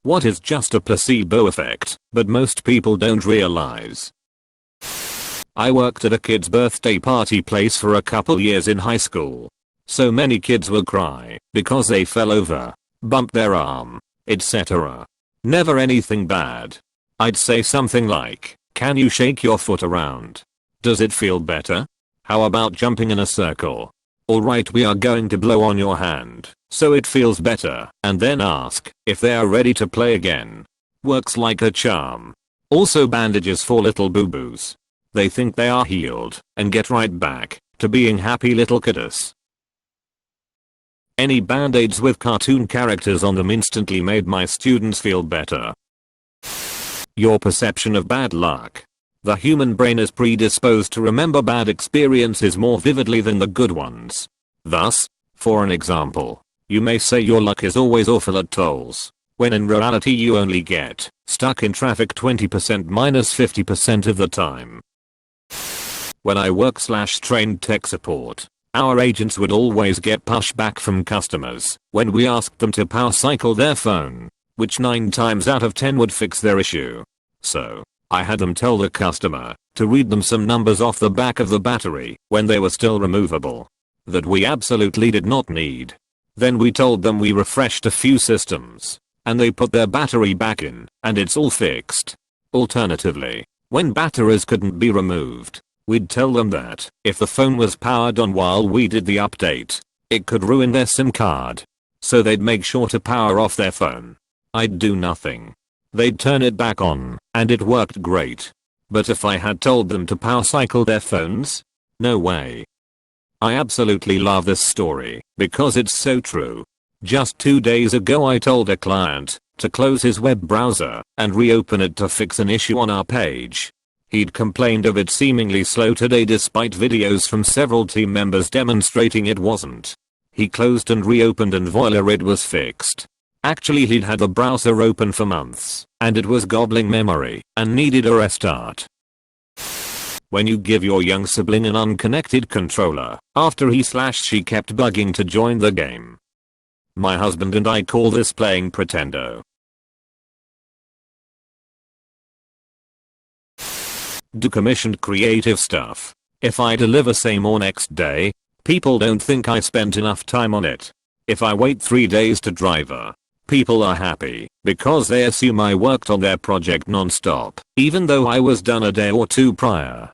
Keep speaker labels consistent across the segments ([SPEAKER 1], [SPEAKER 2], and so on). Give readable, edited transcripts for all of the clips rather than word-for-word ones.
[SPEAKER 1] What is just a placebo effect, but most people don't realize. I worked at a kid's birthday party place for a couple years in high school. So many kids will cry because they fell over, bumped their arm, etc. Never anything bad. I'd say something like, "Can you shake your foot around? Does it feel better? How about jumping in a circle? Alright, we are going to blow on your hand so it feels better, and then ask if they are ready to play again." Works like a charm. Also bandages for little boo-boos. They think they are healed and get right back to being happy little kiddos. Any band-aids with cartoon characters on them instantly made my students feel better. Your perception of bad luck. The human brain is predisposed to remember bad experiences more vividly than the good ones. Thus, for an example, you may say your luck is always awful at tolls, when in reality you only get stuck in traffic 20% minus 50% of the time. When I work/trained tech support, our agents would always get pushback from customers when we asked them to power cycle their phone, which 9 times out of 10 would fix their issue. So, I had them tell the customer to read them some numbers off the back of the battery when they were still removable that we absolutely did not need. Then we told them we refreshed a few systems, and they put their battery back in, and it's all fixed. Alternatively, when batteries couldn't be removed, we'd tell them that if the phone was powered on while we did the update, it could ruin their SIM card. So they'd make sure to power off their phone. I'd do nothing. They'd turn it back on, and it worked great. But if I had told them to power cycle their phones? No way. I absolutely love this story because it's so true. Just 2 days ago I told a client to close his web browser and reopen it to fix an issue on our page. He'd complained of it seemingly slow today despite videos from several team members demonstrating it wasn't. He closed and reopened and voila, it was fixed. Actually, he'd had the browser open for months and it was gobbling memory and needed a restart. When you give your young sibling an unconnected controller after he/she kept bugging to join the game. My husband and I call this playing pretendo. Do commissioned creative stuff. If I deliver same or next day, people don't think I spent enough time on it. If I wait 3 days to deliver, people are happy because they assume I worked on their project non-stop, even though I was done a day or 2 prior.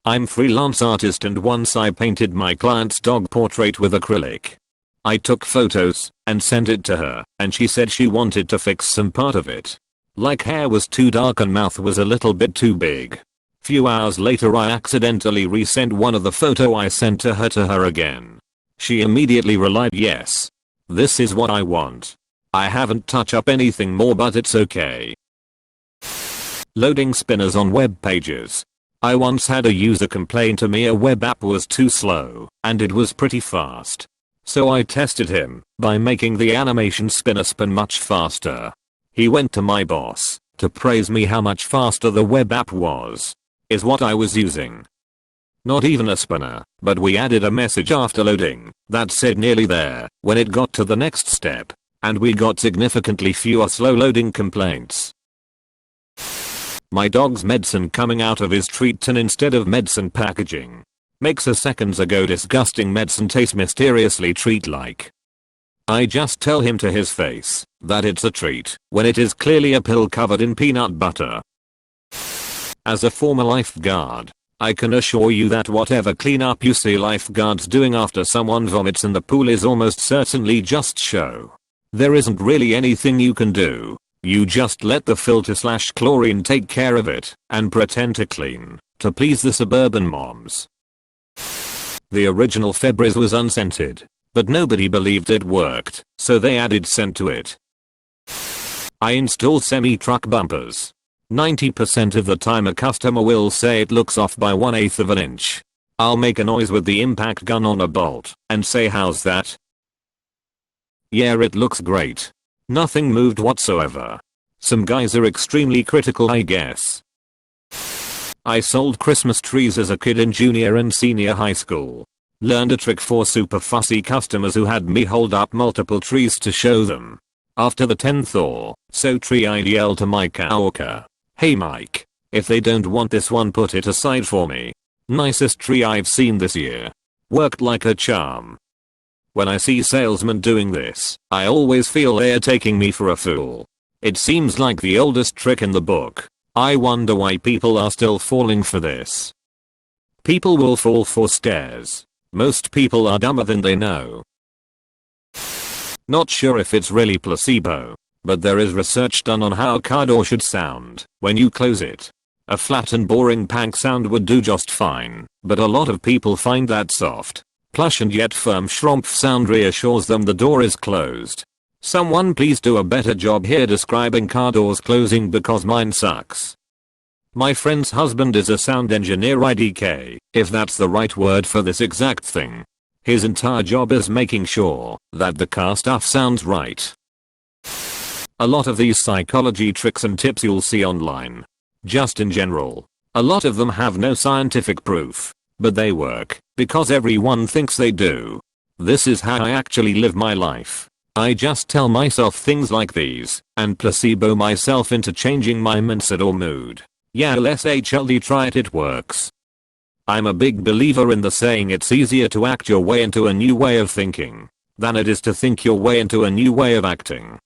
[SPEAKER 1] I'm freelance artist and once I painted my client's dog portrait with acrylic. I took photos and sent it to her and she said she wanted to fix some part of it. Like hair was too dark and mouth was a little bit too big. Few hours later I accidentally resent one of the photo I sent to her again. She immediately replied, "Yes. This is what I want. I haven't touched up anything more but it's okay." Loading spinners on web pages. I once had a user complain to me a web app was too slow and it was pretty fast. So I tested him by making the animation spinner spin much faster. He went to my boss to praise me how much faster the web app was. Is what I was using. Not even a spinner, but we added a message after loading that said nearly there when it got to the next step, and we got significantly fewer slow loading complaints. My dog's medicine coming out of his treat tin instead of medicine packaging makes a seconds ago disgusting medicine taste mysteriously treat-like. I just tell him to his face that it's a treat when it is clearly a pill covered in peanut butter. As a former lifeguard, I can assure you that whatever cleanup you see lifeguards doing after someone vomits in the pool is almost certainly just show. There isn't really anything you can do. You just let the filter/chlorine take care of it and pretend to clean to please the suburban moms. The original Febreze was unscented, but nobody believed it worked, so they added scent to it. I install semi-truck bumpers. 90% of the time a customer will say it looks off by 1/8 of an inch. I'll make a noise with the impact gun on a bolt and say, "How's that?" "Yeah, it looks great. Nothing moved whatsoever." Some guys are extremely critical, I guess. I sold Christmas trees as a kid in junior and senior high school. Learned a trick for super fussy customers who had me hold up multiple trees to show them. After the 10th or so tree I'd yell to my coworker, "Hey Mike, if they don't want this one put it aside for me." Nicest tree I've seen this year. Worked like a charm. When I see salesmen doing this, I always feel they're taking me for a fool. It seems like the oldest trick in the book. I wonder why people are still falling for this. People will fall for scares. Most people are dumber than they know. Not sure if it's really placebo, but there is research done on how a car door should sound when you close it. A flat and boring pank sound would do just fine, but a lot of people find that soft, plush and yet firm schrumpf sound reassures them the door is closed. Someone please do a better job here describing car doors closing because mine sucks. My friend's husband is a sound engineer IDK, if that's the right word for this exact thing. His entire job is making sure that the car stuff sounds right. A lot of these psychology tricks and tips you'll see online. Just in general, a lot of them have no scientific proof, but they work because everyone thinks they do. This is how I actually live my life. I just tell myself things like these and placebo myself into changing my mindset or mood. Yeah, let's HLD try it works. I'm a big believer in the saying it's easier to act your way into a new way of thinking than it is to think your way into a new way of acting.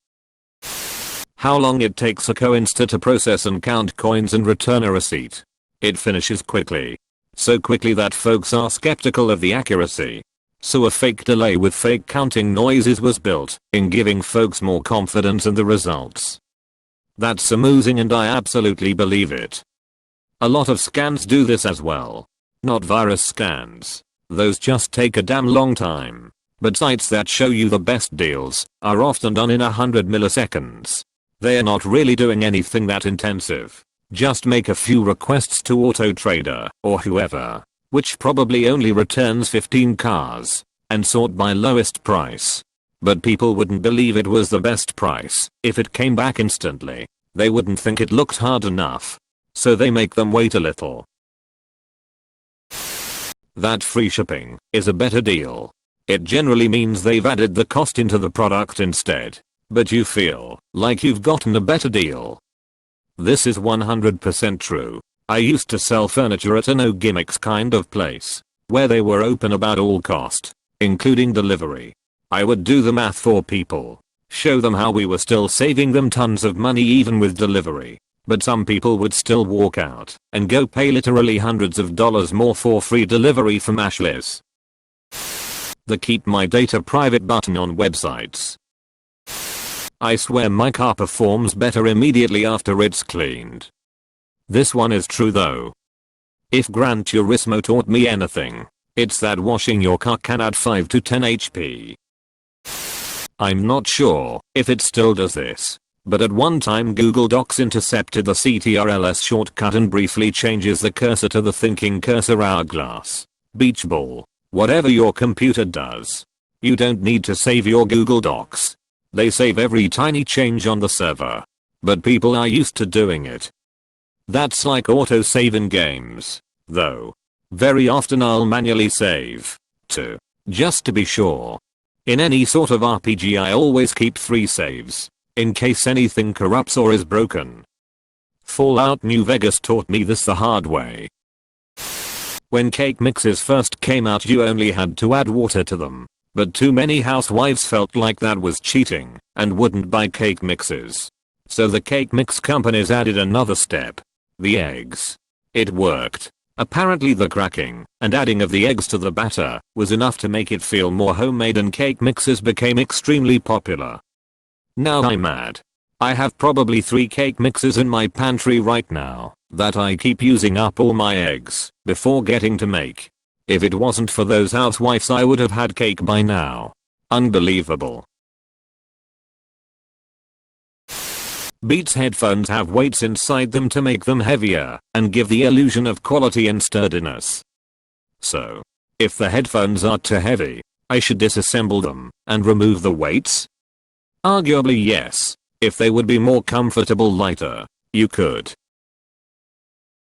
[SPEAKER 1] How long it takes a co-insta to process and count coins and return a receipt. It finishes quickly. So quickly that folks are skeptical of the accuracy. So a fake delay with fake counting noises was built in giving folks more confidence in the results. That's amusing and I absolutely believe it. A lot of scans do this as well. Not virus scans. Those just take a damn long time. But sites that show you the best deals are often done in 100 milliseconds. They're not really doing anything that intensive. Just make a few requests to AutoTrader or whoever, which probably only returns 15 cars, and sort by lowest price. But people wouldn't believe it was the best price if it came back instantly. They wouldn't think it looked hard enough. So they make them wait a little. That free shipping is a better deal. It generally means they've added the cost into the product instead, but you feel like you've gotten a better deal. This is 100% true. I used to sell furniture at a no gimmicks kind of place, where they were open about all cost, including delivery. I would do the math for people, show them how we were still saving them tons of money even with delivery. But some people would still walk out and go pay literally hundreds of dollars more for free delivery from Ashley's. The keep my data private button on websites. I swear my car performs better immediately after it's cleaned. This one is true though. If Gran Turismo taught me anything, it's that washing your car can add 5 to 10 HP. I'm not sure if it still does this. But at one time Google Docs intercepted the CTRLS shortcut and briefly changes the cursor to the thinking cursor hourglass, beach ball, whatever your computer does. You don't need to save your Google Docs. They save every tiny change on the server. But people are used to doing it. That's like autosave in games, though. Very often I'll manually save, too, just to be sure. In any sort of RPG I always keep 3 saves. In case anything corrupts or is broken. Fallout New Vegas taught me this the hard way. When cake mixes first came out you only had to add water to them, but too many housewives felt like that was cheating and wouldn't buy cake mixes. So the cake mix companies added another step. The eggs. It worked. Apparently the cracking and adding of the eggs to the batter was enough to make it feel more homemade and cake mixes became extremely popular. Now I'm mad. I have probably 3 cake mixes in my pantry right now that I keep using up all my eggs before getting to make. If it wasn't for those housewives I would have had cake by now. Unbelievable. Beats headphones have weights inside them to make them heavier and give the illusion of quality and sturdiness. So, if the headphones are too heavy, I should disassemble them and remove the weights? Arguably yes. If they would be more comfortable lighter, you could.